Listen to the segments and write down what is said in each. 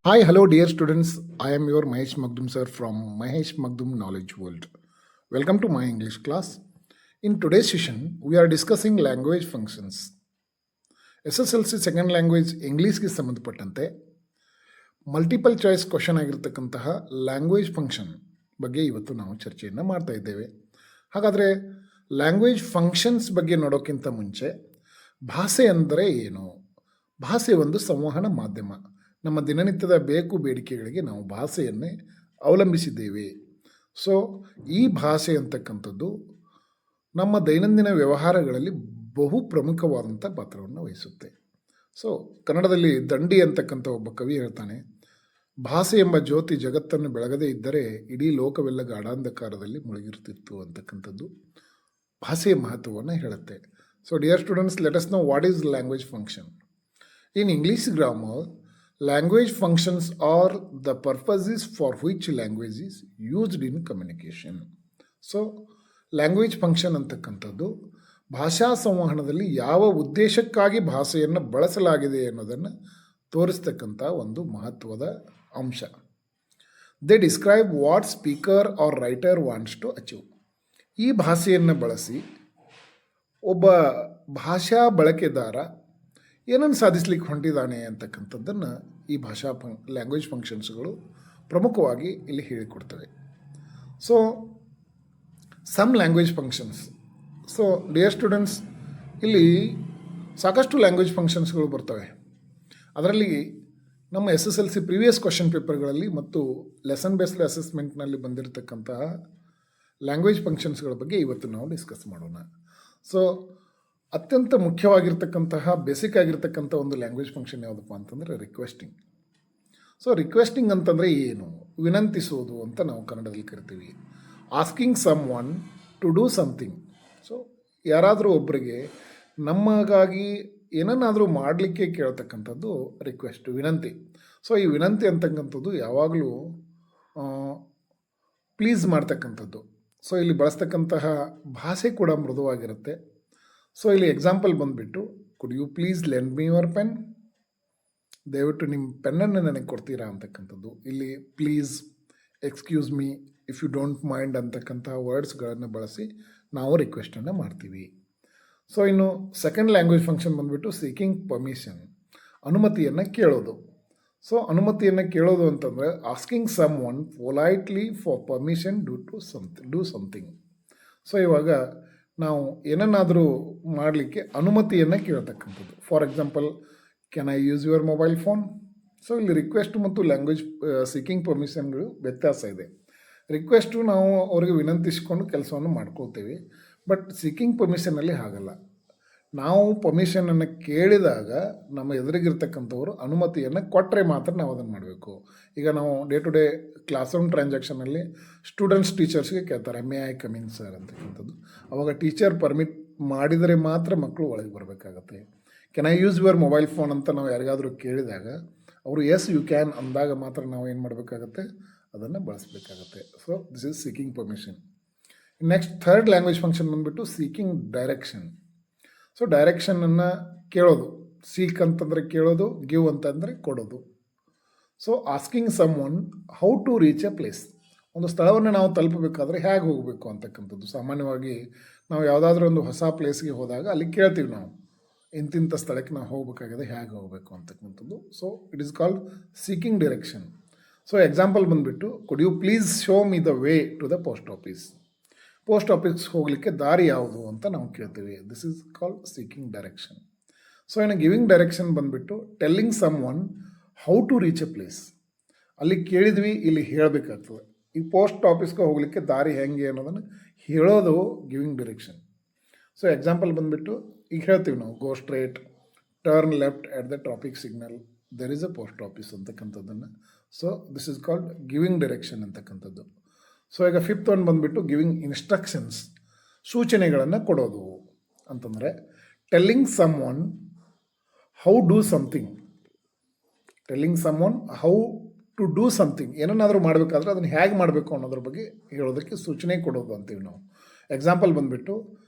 Hi, hello, dear students. I am your Mahesh Magdum sir from Mahesh Magdum Knowledge World. Welcome to my English class. In today's session, we are discussing language functions. SSLC second language ಇಂಗ್ಲೀಷ್ಗೆ ಸಂಬಂಧಪಟ್ಟಂತೆ multiple choice question ಆಗಿರ್ತಕ್ಕಂತಹ language function ಬಗ್ಗೆ ಇವತ್ತು ನಾವು ಚರ್ಚೆಯನ್ನು ಮಾಡ್ತಾ ಇದ್ದೇವೆ. ಹಾಗಾದರೆ ಲ್ಯಾಂಗ್ವೇಜ್ ಫಂಕ್ಷನ್ಸ್ ಬಗ್ಗೆ ನೋಡೋಕ್ಕಿಂತ ಮುಂಚೆ ಭಾಷೆ ಅಂದರೆ ಏನು? ಭಾಷೆ ಒಂದು ಸಂವಹನ ಮಾಧ್ಯಮ. ನಮ್ಮ ದಿನನಿತ್ಯದ ಬೇಕು ಬೇಡಿಕೆಗಳಿಗೆ ನಾವು ಭಾಷೆಯನ್ನೇ ಅವಲಂಬಿಸಿದ್ದೇವೆ. ಸೊ ಈ ಭಾಷೆ ಅಂತಕ್ಕಂಥದ್ದು ನಮ್ಮ ದೈನಂದಿನ ವ್ಯವಹಾರಗಳಲ್ಲಿ ಬಹು ಪ್ರಮುಖವಾದಂಥ ಪಾತ್ರವನ್ನು ವಹಿಸುತ್ತೆ. ಸೊ ಕನ್ನಡದಲ್ಲಿ ದಂಡಿ ಅಂತಕ್ಕಂಥ ಒಬ್ಬ ಕವಿ ಹೇಳ್ತಾನೆ, ಭಾಷೆ ಎಂಬ ಜ್ಯೋತಿ ಜಗತ್ತನ್ನು ಬೆಳಗದೇ ಇದ್ದರೆ ಇಡೀ ಲೋಕವೆಲ್ಲ ಗಾಢಾಂಧಕಾರದಲ್ಲಿ ಮುಳುಗಿರ್ತಿತ್ತು ಅಂತಕ್ಕಂಥದ್ದು ಭಾಷೆಯ ಮಹತ್ವವನ್ನು ಹೇಳುತ್ತೆ. So dear students, let us know what is language function. In English grammar, language functions are the purposes for which language is used in communication. So language function ಅಂತಕ್ಕಂಥದ್ದು ಭಾಷಾ ಸಂವಹನದಲ್ಲಿ ಯಾವ ಉದ್ದೇಶಕ್ಕಾಗಿ ಭಾಷೆಯನ್ನು ಬಳಸಲಾಗಿದೆ ಅನ್ನೋದನ್ನು ತೋರಿಸ್ತಕ್ಕಂಥ ಒಂದು ಮಹತ್ವದ ಅಂಶ. They describe what speaker or writer wants to achieve. ಈ ಭಾಷೆಯನ್ನು ಬಳಸಿ ಒಬ್ಬ ಭಾಷಾ ಬಳಕೆದಾರ ಏನನ್ನು ಸಾಧಿಸಲಿಕ್ಕೆ ಹೊಂಟಿದ್ದಾನೆ ಅಂತಕ್ಕಂಥದ್ದನ್ನು ಈ ಲ್ಯಾಂಗ್ವೇಜ್ ಫಂಕ್ಷನ್ಸ್ಗಳು ಪ್ರಮುಖವಾಗಿ ಇಲ್ಲಿ ಹೇಳಿಕೊಡ್ತವೆ. So some language functions. So dear students, ಇಲ್ಲಿ ಸಾಕಷ್ಟು ಲ್ಯಾಂಗ್ವೇಜ್ ಫಂಕ್ಷನ್ಸ್ಗಳು ಬರ್ತವೆ. ಅದರಲ್ಲಿ ನಮ್ಮ SSLC ಪ್ರೀವಿಯಸ್ ಕ್ವಶನ್ ಪೇಪರ್ಗಳಲ್ಲಿ ಮತ್ತು ಲೆಸನ್ ಬೇಸ್ಡ್ ಅಸೆಸ್ಮೆಂಟ್ನಲ್ಲಿ ಬಂದಿರತಕ್ಕಂತಹ ಲ್ಯಾಂಗ್ವೇಜ್ ಫಂಕ್ಷನ್ಸ್ಗಳ ಬಗ್ಗೆ ಇವತ್ತು ನಾವು ಡಿಸ್ಕಸ್ ಮಾಡೋಣ. ಸೊ ಅತ್ಯಂತ ಮುಖ್ಯವಾಗಿರ್ತಕ್ಕಂತಹ ಬೇಸಿಕ್ ಆಗಿರ್ತಕ್ಕಂಥ ಒಂದು ಲ್ಯಾಂಗ್ವೇಜ್ ಫಂಕ್ಷನ್ ಯಾವುದಪ್ಪ ಅಂತಂದರೆ ರಿಕ್ವೆಸ್ಟಿಂಗ್. ಸೊ ರಿಕ್ವೆಸ್ಟಿಂಗ್ ಅಂತಂದರೆ ಏನು? ವಿನಂತಿಸೋದು ಅಂತ ನಾವು ಕನ್ನಡದಲ್ಲಿ ಕರಿತೀವಿ. Asking someone to do something. So ಯಾರಾದರೂ ಒಬ್ಬರಿಗೆ ನಮಗಾಗಿ ಏನನ್ನಾದರೂ ಮಾಡಲಿಕ್ಕೆ ಕೇಳ್ತಕ್ಕಂಥದ್ದು ರಿಕ್ವೆಸ್ಟ್, ವಿನಂತಿ. ಸೊ ಈ ವಿನಂತಿ ಅಂತಕ್ಕಂಥದ್ದು ಯಾವಾಗಲೂ ಪ್ಲೀಸ್ ಮಾಡ್ತಕ್ಕಂಥದ್ದು. ಸೊ ಇಲ್ಲಿ ಬಳಸ್ತಕ್ಕಂತಹ ಭಾಷೆ ಕೂಡ ಮೃದುವಾಗಿರುತ್ತೆ. ಸೊ ಇಲ್ಲಿ ಎಕ್ಸಾಂಪಲ್ ಬಂದುಬಿಟ್ಟು, could you please lend me your pen? ದಯವಿಟ್ಟು ನಿಮ್ಮ ಪೆನ್ನನ್ನು ನನಗೆ ಕೊಡ್ತೀರಾ ಅಂತಕ್ಕಂಥದ್ದು. ಇಲ್ಲಿ please, excuse me, if you don't mind ಅಂತಕ್ಕಂಥ ವರ್ಡ್ಸ್ಗಳನ್ನು ಬಳಸಿ ನಾವು ರಿಕ್ವೆಸ್ಟನ್ನು ಮಾಡ್ತೀವಿ. ಸೊ ಇನ್ನು ಸೆಕೆಂಡ್ ಲ್ಯಾಂಗ್ವೇಜ್ ಫಂಕ್ಷನ್ ಬಂದುಬಿಟ್ಟು ಸೀಕಿಂಗ್ ಪರ್ಮಿಷನ್, ಅನುಮತಿಯನ್ನು ಕೇಳೋದು. ಸೊ ಅನುಮತಿಯನ್ನು ಕೇಳೋದು ಅಂತಂದರೆ asking someone politely for permission do something. So ಇವಾಗ ನಾವು ಏನನ್ನಾದರೂ ಮಾಡಲಿಕ್ಕೆ ಅನುಮತಿಯನ್ನು ಕೇಳ್ತಕ್ಕಂಥದ್ದು. For example, can I use your mobile phone? So ಇಲ್ಲಿ ರಿಕ್ವೆಸ್ಟ್ ಮತ್ತು ಲ್ಯಾಂಗ್ವೇಜ್ ಸೀಕಿಂಗ್ ಪರ್ಮಿಷನ್ಗಳು ವ್ಯತ್ಯಾಸ ಇದೆ. ರಿಕ್ವೆಸ್ಟು ನಾವು ಅವರಿಗೆ ವಿನಂತಿಸಿಕೊಂಡು ಕೆಲಸವನ್ನು ಮಾಡ್ಕೊಳ್ತೇವೆ. ಬಟ್ ಸೀಕಿಂಗ್ ಪರ್ಮಿಷನಲ್ಲಿ ಹಾಗಲ್ಲ. ನಾವು ಪರ್ಮಿಷನನ್ನು ಕೇಳಿದಾಗ ನಮ್ಮ ಎದುರಿಗಿರ್ತಕ್ಕಂಥವ್ರು ಅನುಮತಿಯನ್ನು ಕೊಟ್ಟರೆ ಮಾತ್ರ ನಾವು ಅದನ್ನು ಮಾಡಬೇಕು. ಈಗ ನಾವು day to day classroom ಟ್ರಾನ್ಸಾಕ್ಷನಲ್ಲಿ ಸ್ಟೂಡೆಂಟ್ಸ್ ಟೀಚರ್ಸ್ಗೆ ಕೇಳ್ತಾರೆ, may I come in sir ಅಂತಕ್ಕಂಥದ್ದು. ಅವಾಗ ಟೀಚರ್ ಪರ್ಮಿಟ್ ಮಾಡಿದರೆ ಮಾತ್ರ ಮಕ್ಕಳು ಒಳಗೆ ಬರಬೇಕಾಗತ್ತೆ. Can I use your mobile phone ಅಂತ ನಾವು ಯಾರಿಗಾದರೂ ಕೇಳಿದಾಗ ಅವರು ಎಸ್ ಯು ಕ್ಯಾನ್ ಅಂದಾಗ ಮಾತ್ರ ನಾವು ಏನು ಮಾಡಬೇಕಾಗತ್ತೆ, ಅದನ್ನು ಬಳಸಬೇಕಾಗತ್ತೆ. So this is seeking permission. Next third language function ಬಂದುಬಿಟ್ಟು ಸೀಕಿಂಗ್ ಡೈರೆಕ್ಷನ್. ಸೊ ಡೈರೆಕ್ಷನನ್ನು ಕೇಳೋದು. ಸೀಕ್ ಅಂತಂದರೆ ಕೇಳೋದು, ಗಿವ್ ಅಂತಂದರೆ ಕೊಡೋದು. So asking someone how to reach a place. ಒಂದು ಸ್ಥಳವನ್ನು ನಾವು ತಲುಪಬೇಕಾದ್ರೆ ಹೇಗೆ ಹೋಗಬೇಕು ಅಂತಕ್ಕಂಥದ್ದು. ಸಾಮಾನ್ಯವಾಗಿ ನಾವು ಯಾವುದಾದ್ರೂ ಒಂದು ಹೊಸ ಪ್ಲೇಸ್ಗೆ ಹೋದಾಗ ಅಲ್ಲಿ ಕೇಳ್ತೀವಿ ನಾವು, ಇಂತಿಂಥ ಸ್ಥಳಕ್ಕೆ ನಾವು ಹೋಗಬೇಕಾಗಿದೆ, ಹೇಗೆ ಹೋಗಬೇಕು ಅಂತಕ್ಕಂಥದ್ದು. So it is called seeking direction. So example ಬಂದುಬಿಟ್ಟು, could you please show me the way to the post office. Post office ಹೋಗಲಿಕ್ಕೆ ದಾರಿ ಯಾವುದು ಅಂತ ನಾವು ಕೇಳ್ತೀವಿ. This is called seeking direction. So ಇನ್ನು ಗಿವಿಂಗ್ ಡೈರೆಕ್ಷನ್ ಬಂದುಬಿಟ್ಟು telling someone how to reach a place. ಅಲ್ಲಿ ಕೇಳಿದ್ವಿ, ಇಲ್ಲಿ ಹೇಳಬೇಕಾಗ್ತದೆ. ಈ ಪೋಸ್ಟ್ ಆಫೀಸ್ಗೆ ಹೋಗಲಿಕ್ಕೆ ದಾರಿ ಹೆಂಗೆ ಅನ್ನೋದನ್ನು ಹೇಳೋದು ಗಿವಿಂಗ್ ಡೈರೆಕ್ಷನ್. ಸೊ ಎಕ್ಸಾಂಪಲ್ ಬಂದುಬಿಟ್ಟು ಈಗ ಹೇಳ್ತೀವಿ ನಾವು, go straight, turn left at the traffic signal, there is a post office ಅಂತಕ್ಕಂಥದ್ದನ್ನು. So this is called giving direction ಅಂತಕ್ಕಂಥದ್ದು. ಸೊ ಈಗ ಫಿಫ್ತ್ ಒನ್ ಬಂದುಬಿಟ್ಟು ಗಿವಿಂಗ್ ಇನ್ಸ್ಟ್ರಕ್ಷನ್ಸ್, ಸೂಚನೆಗಳನ್ನು ಕೊಡೋದು ಅಂತಂದರೆ telling someone how do something. Telling someone how to do something, ಏನನ್ನಾದರೂ ಮಾಡಬೇಕಾದ್ರೆ ಅದನ್ನು ಹೇಗೆ ಮಾಡಬೇಕು ಅನ್ನೋದ್ರ ಬಗ್ಗೆ ಹೇಳೋದಕ್ಕೆ ಸೂಚನೆ ಕೊಡೋದು ಅಂತೀವಿ ನಾವು. ಎಕ್ಸಾಂಪಲ್ ಬಂದುಬಿಟ್ಟು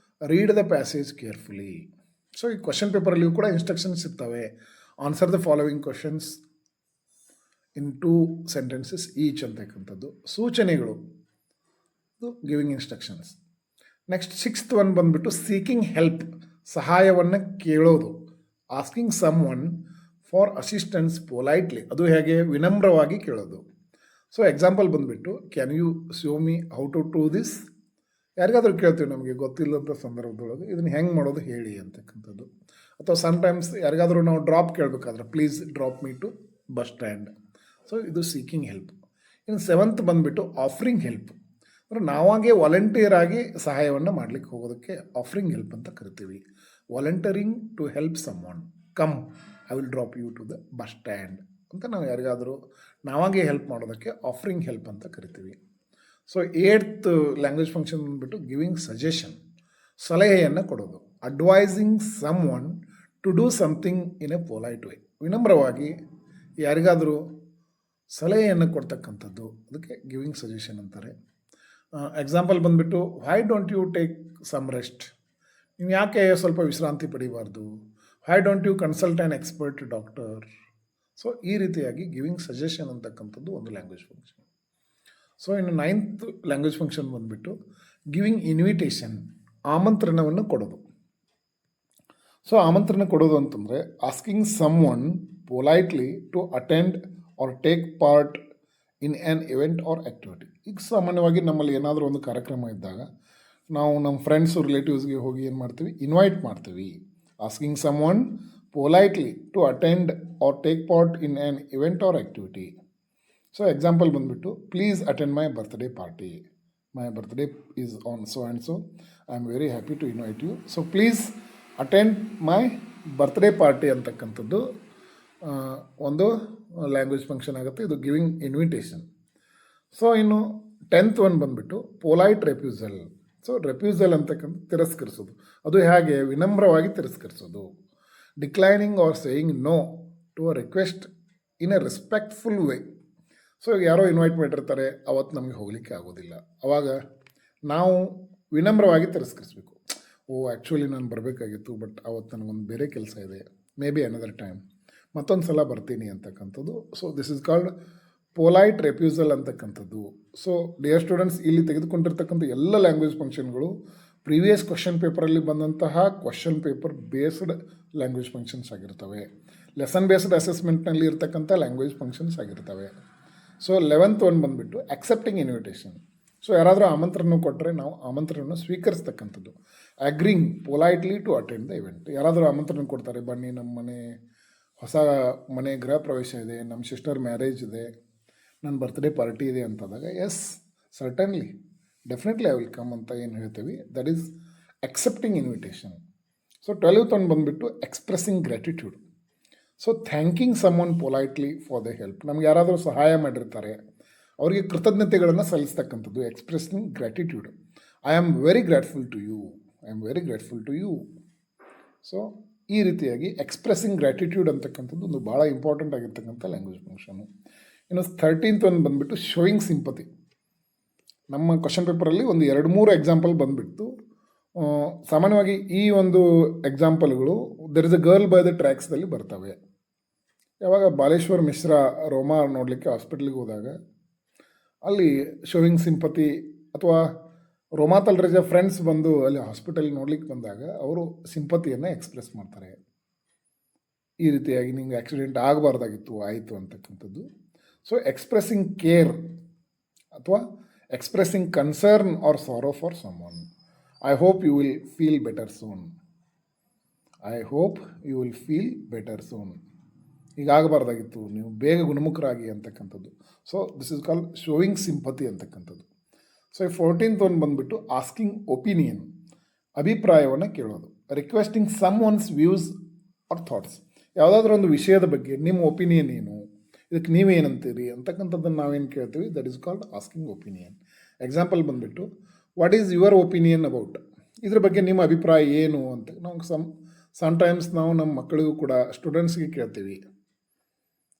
read the passage carefully. So ಈ ಕ್ವಶನ್ ಪೇಪರಲ್ಲಿಯೂ ಕೂಡ ಇನ್ಸ್ಟ್ರಕ್ಷನ್ಸ್ ಇರ್ತವೆ. Answer the following questions in 2 sentences each ಅಂತಕ್ಕಂಥದ್ದು. ಸೂಚನೆಗಳು, giving instructions. Next 6th one ಬಂದುಬಿಟ್ಟು ಸೀಕಿಂಗ್ ಹೆಲ್ಪ್, ಸಹಾಯವನ್ನು ಕೇಳೋದು. Asking someone for assistance politely, ಅದು ಹೇಗೆ, ವಿನಮ್ರವಾಗಿ ಕೇಳೋದು. ಸೊ ಎಕ್ಸಾಂಪಲ್ ಬಂದುಬಿಟ್ಟು can you show me how to do this. ಯಾರಿಗಾದ್ರೂ ಕೇಳ್ತೀವಿ ನಮಗೆ ಗೊತ್ತಿಲ್ಲಂಥ ಸಂದರ್ಭದೊಳಗೆ ಇದನ್ನು ಹೆಂಗೆ ಮಾಡೋದು ಹೇಳಿ ಅಂತಕ್ಕಂಥದ್ದು. ಅಥವಾ ಸಮ್ಟೈಮ್ಸ್ ಯಾರಿಗಾದ್ರೂ ನಾವು ಡ್ರಾಪ್ ಕೇಳಬೇಕಾದ್ರೆ please drop me to bus stand. So ಇದು ಸೀಕಿಂಗ್ ಹೆಲ್ಪ್. ಇನ್ನು 7th ಬಂದುಬಿಟ್ಟು ಆಫರಿಂಗ್ ಹೆಲ್ಪ್, ಅಂದರೆ ನಾವಾಗೆ ವಾಲಂಟಿಯರ್ ಆಗಿ ಸಹಾಯವನ್ನು ಮಾಡಲಿಕ್ಕೆ ಹೋಗೋದಕ್ಕೆ ಆಫರಿಂಗ್ ಹೆಲ್ಪ್ ಅಂತ ಕರಿತೀವಿ. Volunteering to help someone, come I will drop you to the bus stand ಅಂತ ನಾವು ಯಾರಿಗಾದರೂ ನಾವಾಗೆ ಹೆಲ್ಪ್ ಮಾಡೋದಕ್ಕೆ ಆಫರಿಂಗ್ ಹೆಲ್ಪ್ ಅಂತ ಕರಿತೀವಿ. ಸೊ 8th ಲ್ಯಾಂಗ್ವೇಜ್ ಫಂಕ್ಷನ್ ಬಂದುಬಿಟ್ಟು ಗಿವಿಂಗ್ ಸಜೆಷನ್, ಸಲಹೆಯನ್ನು ಕೊಡೋದು. Advising someone to do something in a polite way, ವಿನಮ್ರವಾಗಿ ಯಾರಿಗಾದರೂ ಸಲಹೆಯನ್ನು ಕೊಡ್ತಕ್ಕಂಥದ್ದು, ಅದಕ್ಕೆ ಗಿವಿಂಗ್ ಸಜೆಷನ್ ಅಂತಾರೆ. ಎಕ್ಸಾಂಪಲ್ ಬಂದುಬಿಟ್ಟು why don't you take some rest, ನೀವು ಯಾಕೆ ಸ್ವಲ್ಪ ವಿಶ್ರಾಂತಿ ಪಡಿಬಾರ್ದು. Why don't you consult an expert doctor. So ಈ ರೀತಿಯಾಗಿ ಗಿವಿಂಗ್ ಸಜೆಷನ್ ಅಂತಕ್ಕಂಥದ್ದು ಒಂದು ಲ್ಯಾಂಗ್ವೇಜ್ ಫಂಕ್ಷನ್. ಸೊ ಇನ್ನು 9th ಲ್ಯಾಂಗ್ವೇಜ್ ಫಂಕ್ಷನ್ ಬಂದುಬಿಟ್ಟು ಗಿವಿಂಗ್ ಇನ್ವಿಟೇಷನ್, ಆಮಂತ್ರಣವನ್ನು ಕೊಡೋದು. ಸೊ ಆಮಂತ್ರಣ ಕೊಡೋದು ಅಂತಂದರೆ asking someone politely to attend or take part in an event or activity. ಈಗ ಸಾಮಾನ್ಯವಾಗಿ ನಮ್ಮಲ್ಲಿ ಏನಾದರೂ ಒಂದು ಕಾರ್ಯಕ್ರಮ ಇದ್ದಾಗ ನಾವು ನಮ್ಮ ಫ್ರೆಂಡ್ಸು ರಿಲೇಟಿವ್ಸ್ಗೆ ಹೋಗಿ ಏನು ಮಾಡ್ತೀವಿ, ಇನ್ವೈಟ್ ಮಾಡ್ತೀವಿ. Asking someone politely to attend or take part in an event or activity. So example ಬಂದುಬಿಟ್ಟು please attend my birthday party, my birthday is on so and so, I am very happy to invite you. So please attend my birthday party ಅಂತಕ್ಕಂಥದ್ದು ಒಂದು language function ಆಗುತ್ತೆ. ಇದು giving invitation. So ಇನ್ನು 10th one ಬಂದುಬಿಟ್ಟು polite refusal. So refusal ಅಂತಕ್ಕಂಥ ತಿರಸ್ಕರಿಸೋದು, ಅದು ಹೇಗೆ, ವಿನಮ್ರವಾಗಿ ತಿರಸ್ಕರಿಸೋದು. Declining or saying no to a request in a respectful way. So ಯಾರೋ ಇನ್ವೈಟ್ ಮಾಡಿರ್ತಾರೆ, ಅವತ್ತು ನಮಗೆ ಹೋಗಲಿಕ್ಕೆ ಆಗೋದಿಲ್ಲ, ಆವಾಗ ನಾವು ವಿನಮ್ರವಾಗಿ ತಿರಸ್ಕರಿಸಬೇಕು. ಆ್ಯಕ್ಚುಲಿ ನಾನು ಬರಬೇಕಾಗಿತ್ತು, ಬಟ್ ಅವತ್ತು ನನಗೊಂದು ಬೇರೆ ಕೆಲಸ ಇದೆ, ಮೇ ಬಿ ಅನದರ್ ಟೈಮ್, ಮತ್ತೊಂದು ಸಲ ಬರ್ತೀನಿ ಅಂತಕ್ಕಂಥದ್ದು. So this is called polite refusal ಅಂತಕ್ಕಂಥದ್ದು. ಸೊ ಡಿಯರ್ ಸ್ಟೂಡೆಂಟ್ಸ್, ಇಲ್ಲಿ ತೆಗೆದುಕೊಂಡಿರ್ತಕ್ಕಂಥ ಎಲ್ಲ ಲ್ಯಾಂಗ್ವೇಜ್ ಫಂಕ್ಷನ್ಗಳು ಪ್ರೀವಿಯಸ್ ಕ್ವಶನ್ ಪೇಪರಲ್ಲಿ ಬಂದಂತಹ question paper based language functions ಆಗಿರ್ತವೆ. ಲೆಸನ್ ಬೇಸ್ಡ್ ಅಸೆಸ್ಮೆಂಟ್ನಲ್ಲಿ ಇರ್ತಕ್ಕಂಥ ಲ್ಯಾಂಗ್ವೇಜ್ ಫಂಕ್ಷನ್ಸ್ ಆಗಿರ್ತವೆ. ಸೊ 11th ಒನ್ ಬಂದುಬಿಟ್ಟು ಅಕ್ಸೆಪ್ಟಿಂಗ್ ಇನ್ವಿಟೇಷನ್. ಸೊ ಯಾರಾದರೂ ಆಮಂತ್ರಣ ಕೊಟ್ಟರೆ ನಾವು ಆಮಂತ್ರಣವನ್ನು ಸ್ವೀಕರಿಸ್ತಕ್ಕಂಥದ್ದು. Agreeing politely to attend the event. ಯಾರಾದರೂ ಆಮಂತ್ರಣ ಕೊಡ್ತಾರೆ, ಬನ್ನಿ ನಮ್ಮ ಮನೆ ಹೊಸ ಮನೆ ಗೃಹ ಪ್ರವೇಶ ಇದೆ, ನಮ್ಮ ಸಿಸ್ಟರ್ ಮ್ಯಾರೇಜ್ ಇದೆ, ನನ್ನ ಬರ್ತ್ಡೇ ಪಾರ್ಟಿ ಇದೆ ಅಂತಂದಾಗ yes certainly definitely I will come ಅಂತ ಏನು ಹೇಳ್ತೀವಿ, that is accepting invitation. So 12th one ಬಂದುಬಿಟ್ಟು expressing gratitude. So thanking someone politely for the help. ನಮ್ಗೆ ಯಾರಾದರೂ ಸಹಾಯ ಮಾಡಿರ್ತಾರೆ, ಅವರಿಗೆ ಕೃತಜ್ಞತೆಗಳನ್ನು ಸಲ್ಲಿಸ್ತಕ್ಕಂಥದ್ದು, expressing gratitude. I am very grateful to you, I am very grateful to you. So ಈ ರೀತಿಯಾಗಿ ಎಕ್ಸ್ಪ್ರೆಸ್ಸಿಂಗ್ ಗ್ರ್ಯಾಟಿಟ್ಯೂಡ್ ಅಂತಕ್ಕಂಥದ್ದು ಒಂದು ಭಾಳ ಇಂಪಾರ್ಟೆಂಟ್ ಆಗಿರ್ತಕ್ಕಂಥ ಲ್ಯಾಂಗ್ವೇಜ್ ಫಂಕ್ಷನು. ಇನ್ನು 13th ಒನ್ ಬಂದುಬಿಟ್ಟು ಶೋಯಿಂಗ್ ಸಿಂಪತಿ. ನಮ್ಮ ಕ್ವಶನ್ ಪೇಪರಲ್ಲಿ ಒಂದು 2-3 ಎಕ್ಸಾಂಪಲ್ ಬಂದುಬಿಟ್ಟು ಸಾಮಾನ್ಯವಾಗಿ ಈ ಒಂದು ಎಕ್ಸಾಂಪಲ್ಗಳು there is a girl by the ಟ್ರ್ಯಾಕ್ಸ್ದಲ್ಲಿ ಬರ್ತವೆ. ಯಾವಾಗ ಬಾಲೇಶ್ವರ್ ಮಿಶ್ರಾ ರೋಮಾ ನೋಡಲಿಕ್ಕೆ ಹಾಸ್ಪಿಟ್ಲಿಗೆ ಹೋದಾಗ ಅಲ್ಲಿ ಶೋಯಿಂಗ್ ಸಿಂಪತಿ, ಅಥವಾ ರೋಮಾ ತಲ್ರೇಜ ಫ್ರೆಂಡ್ಸ್ ಬಂದು ಅಲ್ಲಿ ಹಾಸ್ಪಿಟಲ್ ನೋಡ್ಲಿಕ್ಕೆ ಬಂದಾಗ ಅವರು ಸಿಂಪತಿಯನ್ನು ಎಕ್ಸ್ಪ್ರೆಸ್ ಮಾಡ್ತಾರೆ. ಈ ರೀತಿಯಾಗಿ ನಿಮ್ಗೆ ಆಕ್ಸಿಡೆಂಟ್ ಆಗಬಾರ್ದಾಗಿತ್ತು, ಆಯಿತು ಅಂತಕ್ಕಂಥದ್ದು. ಸೊ ಎಕ್ಸ್ಪ್ರೆಸ್ಸಿಂಗ್ ಕೇರ್ ಅಥವಾ expressing concern or sorrow for someone. I hope you will feel better soon, I hope you will feel better soon. ಈಗ ಆಗಬಾರ್ದಾಗಿತ್ತು, ನೀವು ಬೇಗ ಗುಣಮುಖರಾಗಿ ಅಂತಕ್ಕಂಥದ್ದು. So this is called showing sympathy ಅಂತಕ್ಕಂಥದ್ದು. ಸೊ 14th ಒನ್ ಬಂದುಬಿಟ್ಟು asking opinion, ಅಭಿಪ್ರಾಯವನ್ನು ಕೇಳೋದು. Requesting someone's views or thoughts. ಯಾವುದಾದ್ರೂ ಒಂದು ವಿಷಯದ ಬಗ್ಗೆ ನಿಮ್ಮ ಒಪಿನಿಯನ್ ಏನು, ಇದಕ್ಕೆ ನೀವೇನಂತೀರಿ ಅಂತಕ್ಕಂಥದ್ದನ್ನು ನಾವೇನು ಕೇಳ್ತೀವಿ, that is called asking opinion. Example ಬಂದುಬಿಟ್ಟು what is your opinion about, ಇದ್ರ ಬಗ್ಗೆ ನಿಮ್ಮ ಅಭಿಪ್ರಾಯ ಏನು ಅಂತ ನಾವು ಸಮ್ಟೈಮ್ಸ್ ನಾವು ನಮ್ಮ ಮಕ್ಕಳಿಗೂ ಕೂಡ ಸ್ಟೂಡೆಂಟ್ಸ್ಗೆ ಕೇಳ್ತೀವಿ.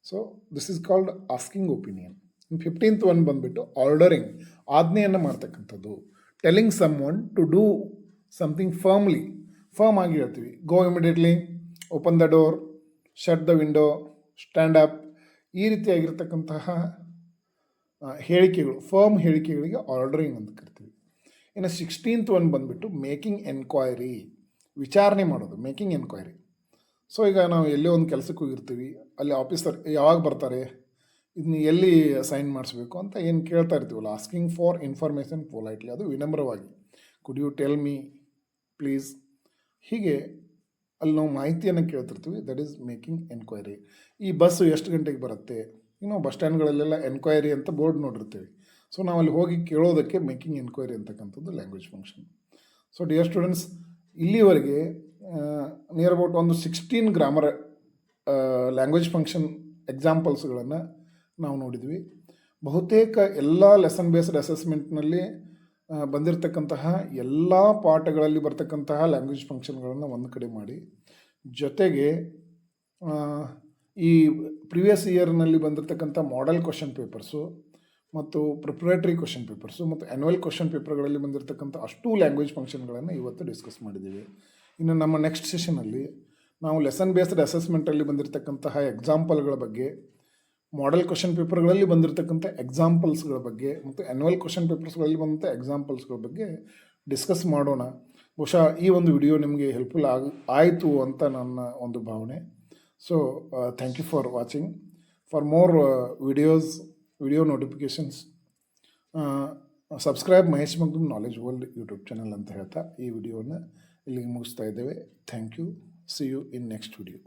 So this is called asking opinion. 15th one ಬಂದುಬಿಟ್ಟು ಆರ್ಡರಿಂಗ್, ಆಜ್ಞೆಯನ್ನು ಮಾಡ್ತಕ್ಕಂಥದ್ದು. Telling someone to do something firmly, firm ಆಗಿ ಹೇಳ್ತೀವಿ. Go immediately, open the door, shut the window, stand up, ಈ ರೀತಿಯಾಗಿರ್ತಕ್ಕಂತಹ ಹೇಳಿಕೆಗಳು, ಫರ್ಮ್ ಹೇಳಿಕೆಗಳಿಗೆ ಆರ್ಡರಿಂಗ್ ಅಂತ ಕರಿತೀವಿ. ಇನ್ನು 16th ಒನ್ ಬಂದುಬಿಟ್ಟು ಮೇಕಿಂಗ್ ಎನ್ಕ್ವೈರಿ, ವಿಚಾರಣೆ ಮಾಡೋದು, ಮೇಕಿಂಗ್ ಎನ್ಕ್ವೈರಿ. ಸೊ ಈಗ ನಾವು ಎಲ್ಲೇ ಒಂದು ಕೆಲಸಕ್ಕೆ ಹೋಗಿರ್ತೀವಿ, ಅಲ್ಲಿ ಆಫೀಸರ್ ಯಾವಾಗ ಬರ್ತಾರೆ, ಇದನ್ನ ಎಲ್ಲಿ ಸೈನ್ ಮಾಡಿಸ್ಬೇಕು ಅಂತ ಏನು ಕೇಳ್ತಾ ಇರ್ತೀವಲ್ಲ, ಆಸ್ಕಿಂಗ್ ಫಾರ್ ಇನ್ಫಾರ್ಮೇಷನ್ ಪೊಲೈಟ್ಲಿ, ಅದು ವಿನಮ್ರವಾಗಿ, could you tell me please, ಹೀಗೆ ಅಲ್ಲಿ ನಾವು ಮಾಹಿತಿಯನ್ನು ಕೇಳ್ತಿರ್ತೀವಿ. That is making enquiry. ಈ ಬಸ್ಸು ಎಷ್ಟು ಗಂಟೆಗೆ ಬರುತ್ತೆ, ಬಸ್ ಸ್ಟ್ಯಾಂಡ್ಗಳಲ್ಲೆಲ್ಲ ಎನ್ಕ್ವೈರಿ ಅಂತ ಬೋರ್ಡ್ ನೋಡಿರ್ತೀವಿ. ಸೊ ನಾವು ಅಲ್ಲಿ ಹೋಗಿ ಕೇಳೋದಕ್ಕೆ ಮೇಕಿಂಗ್ ಎನ್ಕ್ವೈರಿ ಅಂತಕ್ಕಂಥದ್ದು language function. So dear students, ಇಲ್ಲಿವರೆಗೆ ನಿಯರ್ ಅಬೌಟ್ ಒಂದು 16 ಗ್ರಾಮರ್ ಲ್ಯಾಂಗ್ವೇಜ್ ಫಂಕ್ಷನ್ ಎಕ್ಸಾಂಪಲ್ಸ್ಗಳನ್ನು ನಾವು ನೋಡಿದ್ವಿ. ಬಹುತೇಕ ಎಲ್ಲ ಲೆಸನ್ ಬೇಸ್ಡ್ ಅಸೆಸ್ಮೆಂಟ್ನಲ್ಲಿ ಬಂದಿರತಕ್ಕಂತಹ ಎಲ್ಲ ಪಾಠಗಳಲ್ಲಿ ಬರ್ತಕ್ಕಂತಹ ಲ್ಯಾಂಗ್ವೇಜ್ ಫಂಕ್ಷನ್ಗಳನ್ನು ಒಂದು ಕಡೆ ಮಾಡಿ, ಜೊತೆಗೆ ಈ ಪ್ರಿವಿಯಸ್ ಇಯರ್ನಲ್ಲಿ ಬಂದಿರತಕ್ಕಂಥ ಮಾಡೆಲ್ ಕ್ವಶನ್ ಪೇಪರ್ಸು ಮತ್ತು ಪ್ರಿಪ್ರೇಟರಿ ಕ್ವಶನ್ ಪೇಪರ್ಸು ಮತ್ತು ಆ್ಯನ್ಯುವಲ್ ಕ್ವಶನ್ ಪೇಪರ್ಗಳಲ್ಲಿ ಬಂದಿರತಕ್ಕಂಥ ಅಷ್ಟೂ ಲ್ಯಾಂಗ್ವೇಜ್ ಫಂಕ್ಷನ್ಗಳನ್ನು ಇವತ್ತು ಡಿಸ್ಕಸ್ ಮಾಡಿದ್ದೀವಿ. ಇನ್ನು ನಮ್ಮ ನೆಕ್ಸ್ಟ್ ಸೆಷನಲ್ಲಿ ನಾವು ಲೆಸನ್ ಬೇಸ್ಡ್ ಅಸೆಸ್ಮೆಂಟಲ್ಲಿ ಬಂದಿರತಕ್ಕಂತಹ ಎಕ್ಸಾಂಪಲ್ಗಳ ಬಗ್ಗೆ, ಮಾಡೆಲ್ ಕ್ವಶನ್ ಪೇಪರ್ಗಳಲ್ಲಿ ಬಂದಿರತಕ್ಕಂಥ ಎಕ್ಸಾಂಪಲ್ಸ್ಗಳ ಬಗ್ಗೆ ಮತ್ತು ಆ್ಯನ್ಯುವಲ್ ಕ್ವಶನ್ ಪೇಪರ್ಸ್ಗಳಲ್ಲಿ ಬಂದಂಥ ಎಕ್ಸಾಂಪಲ್ಸ್ಗಳ ಬಗ್ಗೆ ಡಿಸ್ಕಸ್ ಮಾಡೋಣ. ಬಹುಶಃ ಈ ಒಂದು ವಿಡಿಯೋ ನಿಮಗೆ ಹೆಲ್ಪ್ಫುಲ್ ಆಯಿತು ಅಂತ ನನ್ನ ಒಂದು ಭಾವನೆ. So thank you for watching. For more video notifications subscribe Mahesh Magdum knowledge world YouTube channel ಅಂತ ಹೇಳ್ತಾ ಈ ವಿಡಿಯೋನ ಇಲ್ಲಿಗೆ ಮುಗಿಸ್ತಾ ಇದ್ದೇವೆ. Thank you. See you in next video.